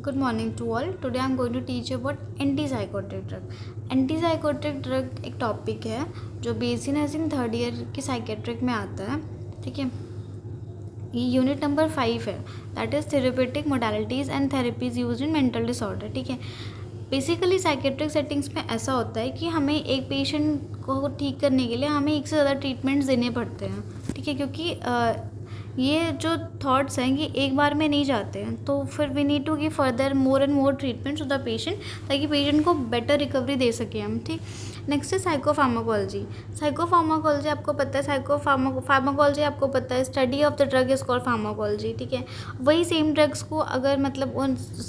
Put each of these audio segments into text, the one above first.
Good morning to all. Today I am going to teach you about antipsychotic drug. Antipsychotic drug एक topic है जो BSc nursing third year की psychiatric में आता है. ठीक है, ये यूनिट नंबर 5 है, that is therapeutic modalities and therapies use in mental disorder. ठीक है, बेसिकली साइकेट्रिक सेटिंग्स में ऐसा होता है कि हमें एक पेशेंट को ठीक करने के लिए हमें एक से ज़्यादा ट्रीटमेंट्स देने पड़ते हैं. ठीक है, क्योंकि ये जो थॉट्स हैं ये एक बार में नहीं जाते हैं, तो फिर we need to give further more and more treatment to the patient ताकि पेशेंट को बेटर रिकवरी दे सकें हम. ठीक, नेक्स्ट है साइकोफार्माकोलॉजी. साइकोफार्माकोलॉजी आपको पता है, फार्माकोलॉजी आपको पता है, study of the drug is called pharmacology. ठीक है, वही सेम ड्रग्स को अगर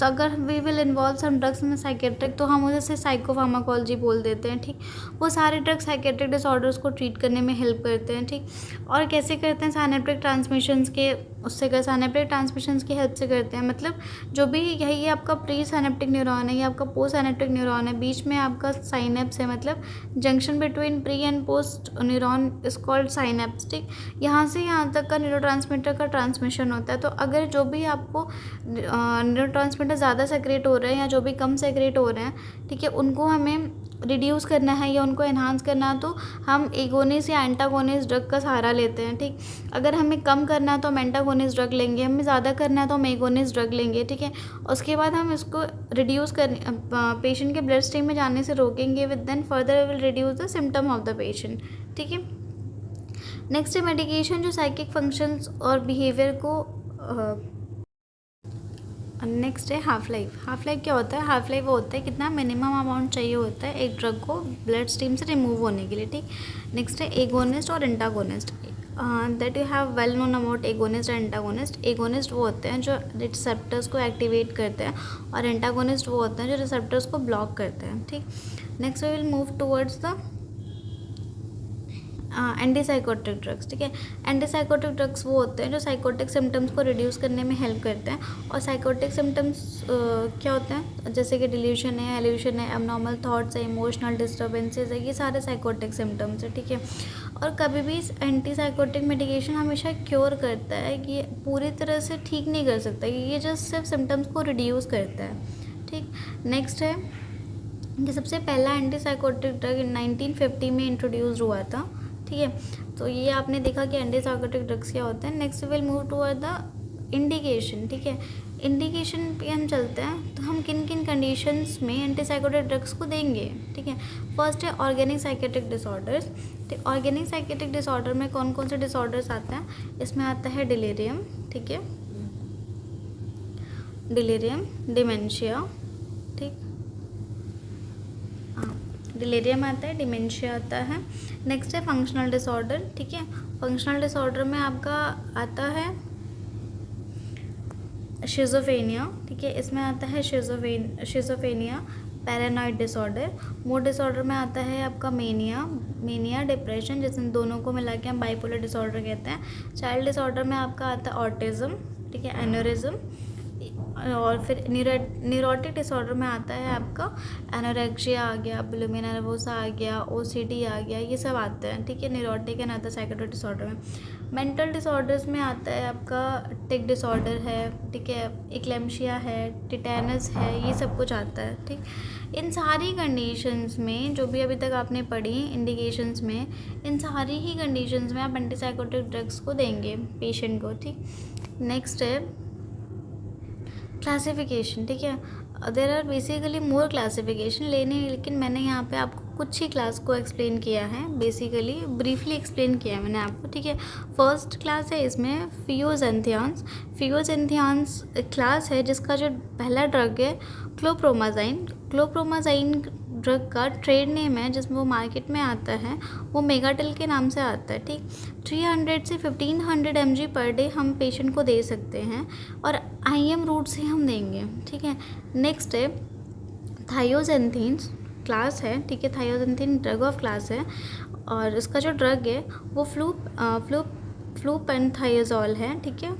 अगर we will involve some drugs में साइकेट्रिक तो हम उसे साइकोफार्माकोलॉजी बोल देते हैं. ठीक, वो सारे ड्रग्स साइकेट्रिक डिसऑर्डर्स को ट्रीट करने में हेल्प करते हैं. ठीक, और कैसे करते हैं? साइनेप्टिक ट्रांसमिशंस के साइनेप्टिक ट्रांसमिशंस की हेल्प से करते हैं. मतलब जो भी यही आपका प्री साइनेप्टिक न्यूरॉन है, ये आपका पोस्ट साइनेप्टिक न्यूरॉन है, बीच में आपका साइनेप्स है, मतलब junction between pre and post neuron is called synapse. ठीक, यहाँ से यहाँ तक का न्यूरोट्रांसमीटर का ट्रांसमिशन होता है. तो अगर जो भी आपको न्यूरोट्रांसमीटर ज़्यादा सेक्रेट हो रहे हैं या जो भी कम सेक्रेट हो रहे हैं, ठीक है, उनको हमें रिड्यूस करना है या उनको एनहांस करना है तो हम एगोनिस्ट या एंटागोनिस्ट ड्रग का सहारा लेते हैं. ठीक, अगर हमें कम करना है तो हम एंटागोनिस्ट ड्रग लेंगे, हमें ज़्यादा करना है तो हम एगोनिस्ट ड्रग लेंगे. ठीक है, उसके बाद हम इसको रिड्यूस करने पेशेंट के ब्लड स्ट्रीम में जाने से रोकेंगे. With then further will reduce the symptom of the patient. ठीक है, नेक्स्ट है मेडिकेशन जो साइकिक फंक्शंस और बिहेवियर को नेक्स्ट है हाफ लाइफ. हाफ लाइफ क्या होता है? हाफ लाइफ वो होता है कितना मिनिमम अमाउंट चाहिए होता है एक ड्रग को ब्लड स्ट्रीम से रिमूव होने के लिए. ठीक, नेक्स्ट है एगोनिस्ट और antagonist. That you have well known about agonist and antagonist. Agonist वो होते हैं जो रिसेप्टर्स को एक्टिवेट करते हैं और एंटागोनिस्ट वो होते हैं जो रिसेप्टर्स को ब्लॉक करते हैं. ठीक, next we will move towards the antipsychotic drugs. ठीक है, एंटीसाइकोटिक ड्रग्स वो होते हैं जो साइकोटिक सिम्टम्स को रिड्यूस करने में हेल्प करते हैं. और साइकोटिक सिम्टम्स क्या होते हैं? जैसे कि डिल्यूशन है, हेल्यूशन है, एबनॉर्मल थॉट्स है, इमोशनल डिस्टर्बेंसेस है, ये सारे साइकोटिक सिम्टम्स है. ठीक है, और कभी भी एंटीसाइकोटिक मेडिकेशन हमेशा क्योर करता है, ये पूरी तरह से ठीक नहीं कर सकता, ये जस्ट सिर्फ सिम्टम्स को रिड्यूस करता है. ठीक, नेक्स्ट है कि सबसे पहला एंटीसाइकोटिक ड्रग 1950 में इंट्रोड्यूस हुआ था. ठीक है, तो ये आपने देखा कि एंटीसाइकोटिक ड्रग्स क्या होते हैं. Next will move toward the indication. ठीक है, इंडिकेशन पे हम चलते हैं. तो हम किन किन कंडीशंस में एंटीसाइकोटिक ड्रग्स को देंगे. ठीक है, फर्स्ट है ऑर्गेनिक साइकेट्रिक डिसऑर्डर्स. ठीक, ऑर्गेनिक साइकेट्रिक डिसऑर्डर में कौन कौन से डिसऑर्डर्स आते हैं? इसमें आता है डिलीरियम. ठीक है, डिलीरियम, डिमेंशिया. ठीक, डिलीरियम आता है, डिमेंशिया आता है. नेक्स्ट है फंक्शनल डिसऑर्डर. ठीक है, फंक्शनल डिसऑर्डर में आपका आता है शिज़ोफ्रेनिया. ठीक है, इसमें आता है schizophrenia, paranoid disorder. Mood disorder में आता है आपका मेनिया, डिप्रेशन, जिसमें दोनों को मिला के हम बाइपोलर डिसऑर्डर कहते हैं. चाइल्ड डिसऑर्डर में आपका आता है ऑटिज़म. ठीक है, एनोरिज्म. और फिर न्यूरोटिक डिसऑर्डर में आता है आपका एनोरेक्सिया आ गया, बुलिमिया नर्वोसा आ गया, ओसीडी आ गया, ये सब आते हैं. ठीक है, neurotic and other psychotic disorder में. मेंटल डिसऑर्डर्स में आता है आपका टिक डिसऑर्डर है. ठीक है, इक्लेम्शिया है, टिटेनस है, ये सब कुछ आता है. ठीक, इन सारी कंडीशंस में जो भी अभी तक आपने पढ़ी इंडिकेशंस में, इन सारी ही कंडीशंस में आप एंटीसाइकोटिक ड्रग्स को देंगे पेशेंट को. ठीक, नेक्स्ट है क्लासिफिकेशन. ठीक है, there are basically more classification लेकिन मैंने यहाँ पे आपको कुछ ही क्लास को एक्सप्लेन किया है, बेसिकली ब्रीफली एक्सप्लेन किया है मैंने आपको. ठीक है, फर्स्ट क्लास है इसमें फियोजेंथियान्स. फियोजेंथियान्स क्लास है जिसका जो पहला ड्रग है क्लोप्रोमाज़ाइन ड्रग का ट्रेड नेम है जिसमें वो मार्केट में आता है, वो मेगाटेल के नाम से आता है. ठीक, 300 से 1500 mg पर डे हम पेशेंट को दे सकते हैं और IM रूट से हम देंगे. ठीक है, नेक्स्ट है थायोजेंथीन्स क्लास है. ठीक है, थायोजेंथीन ड्रग ऑफ क्लास है और इसका जो ड्रग है वो फ्लूपेंथाइजोल है. ठीक है,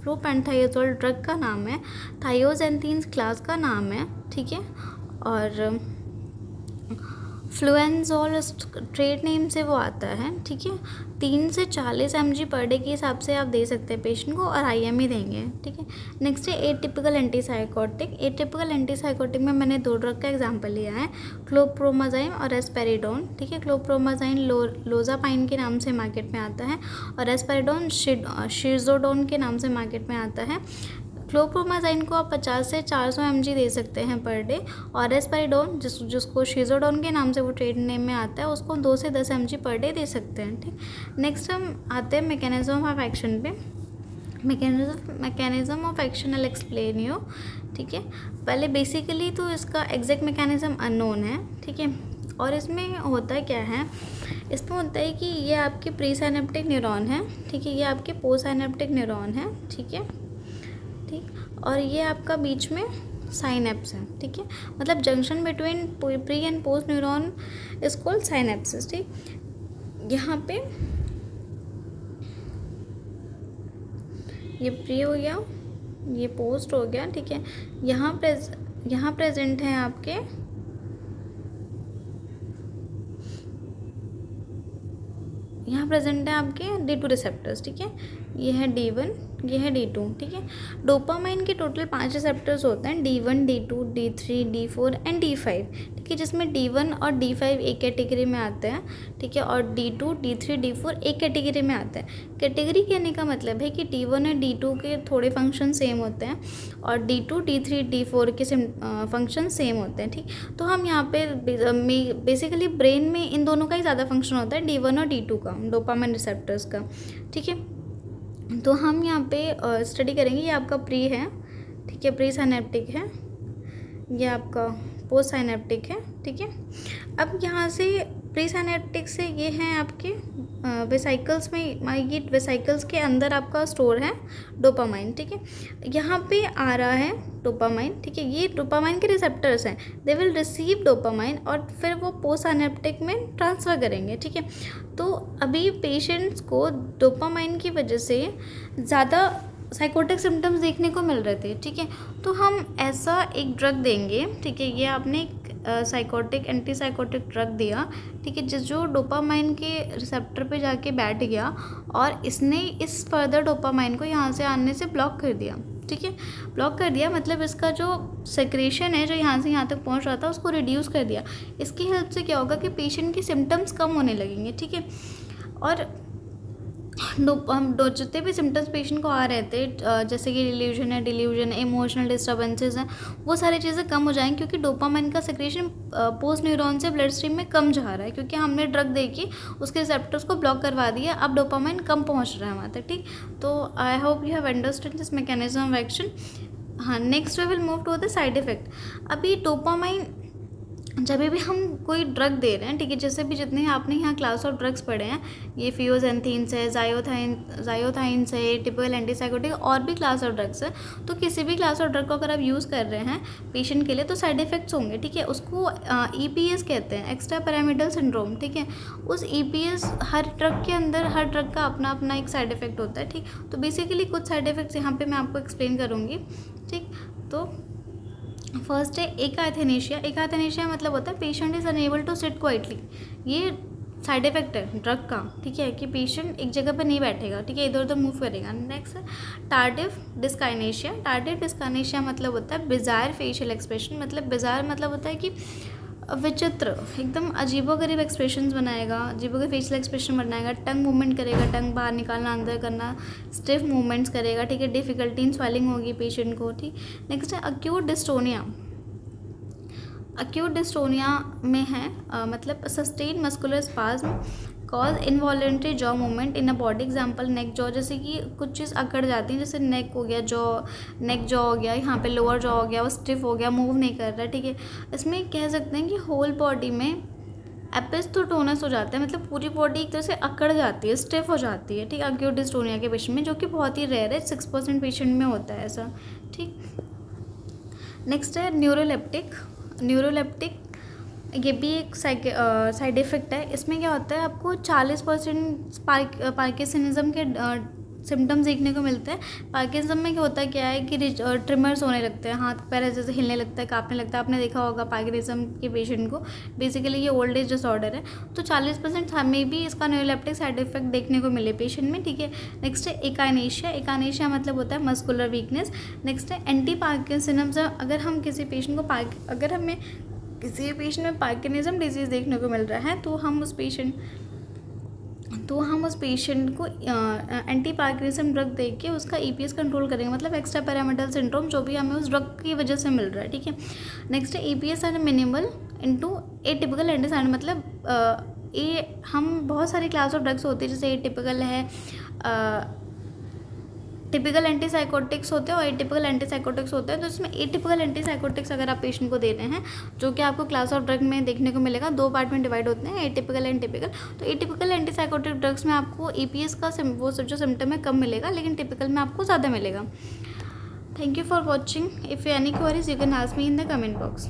फ्लूपेंथाइजोल ड्रग का नाम है, थायोजेंथीन्स क्लास का नाम है. ठीक है, और फ्लुएंजोल ट्रेड नेम से वो आता है, ठीक है। 3 से 40 mg पर डे के हिसाब से आप दे सकते हैं पेशेंट को, और IM ही देंगे, ठीक है। नेक्स्ट है एटिपिकल एंटीसाइकोटिक। एटिपिकल एंटीसाइकोटिक में मैंने 2 ड्रग का एग्जांपल लिया है, क्लोप्रोमाज़ाइन और एस्पेरिडोन, ठीक है। क्लोप्रोमाज़ाइन लोजापाइन के नाम से मार्केट में आता है, और एस्पेरिडोन शिजोडोन के नाम से मार्केट में आता है। क्लोप्रोमाज़ाइन को आप 50 से 400 mg दे सकते हैं पर डे, और एस्पेरिडोन जिसको शिजोडोन के नाम से वो ट्रेड नेम में आता है, उसको 2 से 10 mg पर डे दे सकते हैं, ठीक। नेक्स्ट हम आते हैं मैकेनिज्म ऑफ एक्शन पे। Mechanism of action I explain you, ठीक है। पहले बेसिकली तो इसका एग्जैक्ट मैकेनिज्म अननोन है, ठीक है। और इसमें होता क्या है, इसमें होता है कि ये आपके प्री साइनेप्टिक न्यूरॉन है, ठीक है, ये आपके पोस्ट साइनेप्टिक न्यूरॉन है, ठीक है, ठीक। और ये आपका बीच में साइनेप्स है, ठीक है, मतलब junction between pre and post neuron is called synapsis, ठीक। यहाँ पे ये प्री हो गया, ये पोस्ट हो गया, ठीक है। यहाँ प्रेजेंट है आपके D2 रिसेप्टर्स, ठीक है। ये है D1, ये है D2, ठीक है। डोपामाइन के टोटल 5 रिसेप्टर्स होते हैं, D1, D2, D3, D4 and D5, ठीक है, जिसमें D1 और D5 एक कैटेगरी में आते हैं, ठीक है, और D2, D3, D4 एक कैटेगरी में आते हैं। कैटेगरी कहने का मतलब है कि D1 और D2 के थोड़े फंक्शन सेम होते हैं, और D2, D3, D4 के फंक्शन सेम होते हैं, ठीक। तो हम यहाँ पे बेसिकली ब्रेन में इन दोनों का ही ज़्यादा फंक्शन होता है, D1 और D2 का, डोपामाइन रिसेप्टर्स का, ठीक है। तो हम यहाँ पे स्टडी करेंगे, ये आपका प्री है, ठीक है, प्री साइनेप्टिक है, ये आपका पोस्ट साइनेप्टिक है, ठीक है। अब यहाँ से प्री साइनेप्टिक से ये हैं आपके वेसाइकल्स में, ये वेसाइकल्स के अंदर आपका स्टोर है डोपामाइन, ठीक है। यहाँ पे आ रहा है डोपामाइन, ठीक है, ये डोपामाइन के रिसेप्टर्स हैं, दे विल रिसीव डोपामाइन और फिर वो पोस्ट साइनेप्टिक में ट्रांसफ़र करेंगे, ठीक है। तो अभी पेशेंट्स को डोपामाइन की वजह से ज़्यादा साइकोटिक सिम्टम्स देखने को मिल रहे थे, ठीक है। तो हम ऐसा एक ड्रग देंगे, ठीक है, ये आपने एक साइकोटिक एंटीसाइकोटिक ड्रग दिया, ठीक है, जो डोपामाइन के रिसेप्टर पे जाके बैठ गया और इसने इस फर्दर डोपामाइन को यहाँ से आने से ब्लॉक कर दिया, ठीक है। ब्लॉक कर दिया मतलब इसका जो सेक्रेशन है जो यहाँ से यहाँ तक पहुँच रहा था उसको रिड्यूस कर दिया। इसकी हेल्प से क्या होगा कि पेशेंट के सिम्टम्स कम होने लगेंगे, ठीक है। और जितने भी सिम्टम्स पेशेंट को आ रहे थे, जैसे कि डिल्यूजन है, इमोशनल डिस्टर्बेंसेस हैं, वो सारी चीज़ें कम हो जाएंगी, क्योंकि डोपामाइन का सेक्रेशन पोस्ट न्यूरॉन से ब्लड स्ट्रीम में कम जा रहा है, क्योंकि हमने ड्रग देके उसके रिसेप्टर्स को ब्लॉक करवा दिया, अब डोपामाइन कम पहुंच रहा है वहाँ तक, ठीक। तो I hope you have understand this mechanism of action. हाँ, next we will move to the side effect. अभी डोपामाइन जब भी हम कोई ड्रग दे रहे हैं, ठीक है, जैसे भी जितने आपने यहाँ क्लास ऑफ ड्रग्स पढ़े हैं, ये फियोजेंथीन्स है, जायोथाइन्स है, टिपिकल एंटीसाइकोटिक, और भी क्लास ऑफ ड्रग्स है। तो किसी भी क्लास ऑफ ड्रग को अगर आप यूज़ कर रहे हैं पेशेंट के लिए तो साइड इफ़ेक्ट्स होंगे, ठीक है। उसको EPS कहते हैं, एक्स्ट्रा पैरामिडल सिंड्रोम, ठीक है। उस EPS हर ड्रग के अंदर, हर ड्रग का अपना अपना एक साइड इफ़ेक्ट होता है, ठीक। तो बेसिकली कुछ साइड इफ़ेक्ट्स यहाँ पर मैं आपको एक्सप्लेन करूँगी, ठीक। तो फर्स्ट है एकाथेनेशिया। एकाथेनेशिया मतलब होता है patient is unable to sit quietly. ये साइड इफेक्ट है ड्रग का, ठीक है, कि पेशेंट एक जगह पे नहीं बैठेगा, ठीक है, इधर उधर मूव करेगा। Next tardive dyskinesia. Tardive dyskinesia मतलब होता है बिज़ायर फेशियल एक्सप्रेशन। मतलब बिज़ायर मतलब होता है कि विचित्र, एकदम अजीबोगरीब एक्सप्रेशंस बनाएगा, अजीबोगरीब फेशियल एक्सप्रेशन बनाएगा, टंग मूवमेंट करेगा, टंग बाहर निकालना अंदर करना, स्टिफ मूवमेंट्स करेगा, ठीक है, डिफिकल्टी इन स्वेलिंग होगी पेशेंट को, ठीक। नेक्स्ट है अक्यूट डिस्टोनिया। अक्यूट डिस्टोनिया में है मतलब sustain muscular spasm cause involuntary jaw movement in a body. Example neck jaw, जैसे कि कुछ चीज़ अकड़ जाती है, जैसे नेक हो गया, जॉ, नेक जॉ हो गया, यहाँ पे लोअर जॉ हो गया, वो स्टिफ हो गया, मूव नहीं कर रहा, ठीक है। इसमें कह सकते हैं कि होल बॉडी में एपिस्थोटोनस हो जाता है, मतलब पूरी बॉडी एक तरह से अकड़ जाती है, स्टिफ हो जाती है, ठीक है, अक्यूट डिस्टोनिया के पेशेंट में, जो कि बहुत ही रेयर है, 6% पेशेंट में होता है ऐसा, ठीक। नेक्स्ट है न्यूरोलेप्टिक। न्यूरोलेप्टिक ये भी एक साइड इफ़ेक्ट है। इसमें क्या होता है, आपको 40% पार्किंसनिज्म के सिम्टम्स देखने को मिलते हैं। पार्किंसम में क्या होता है, क्या है कि ट्रिमर्स होने लगते हैं, हाथ पैर जैसे हिलने लगता है, काँपने लगता है। आपने देखा होगा पार्किंसम के पेशेंट को। बेसिकली ये ओल्ड एज डिसऑर्डर है। तो 40% हमें भी इसका न्यूरोलेप्टिक साइड इफेक्ट देखने को मिले पेशेंट में, ठीक है। नेक्स्ट है एकाइनेशिया। एकाइनेशिया मतलब होता है मस्कुलर वीकनेस। नेक्स्ट है एंटी पार्किंसनिज्म। अगर हम किसी पेशेंट को अगर हमें किसी पेशेंट में पार्किंसनिज्म डिजीज़ देखने को मिल रहा है तो हम उस पेशेंट को एंटी पार्किंसम ड्रग दे के उसका EPS कंट्रोल करेंगे, मतलब एक्स्ट्रा पैरामिटल सिंड्रोम जो भी हमें उस ड्रग की वजह से मिल रहा है, ठीक है। नेक्स्ट है EPS are minimal into atypical एंटीसाइड, मतलब ये हम बहुत सारी क्लास ऑफ ड्रग्स होती है, जैसे एटिपिकल है, टिपिकल एंटीसाइकोटिक्स होते हैं और एटिपिकल एंटीसाइकोटिक्स होते हैं। तो इसमें एटिपिकल एंटीसाइकोटिक्स अगर आप पेशेंट को दे रहे हैं, जो कि आपको क्लास ऑफ ड्रग में देखने को मिलेगा, 2 पार्ट में डिवाइड होते हैं, एटिपिकल एंड टिपिकल। तो एटिपिकल एंटीसाइकोटिक ड्रग्स में आपको EPS का वो सब जो सिम्टम है कम मिलेगा, लेकिन टिपिकल में आपको ज़्यादा मिलेगा। Thank you for watching. If any queries you can ask me in the comment box.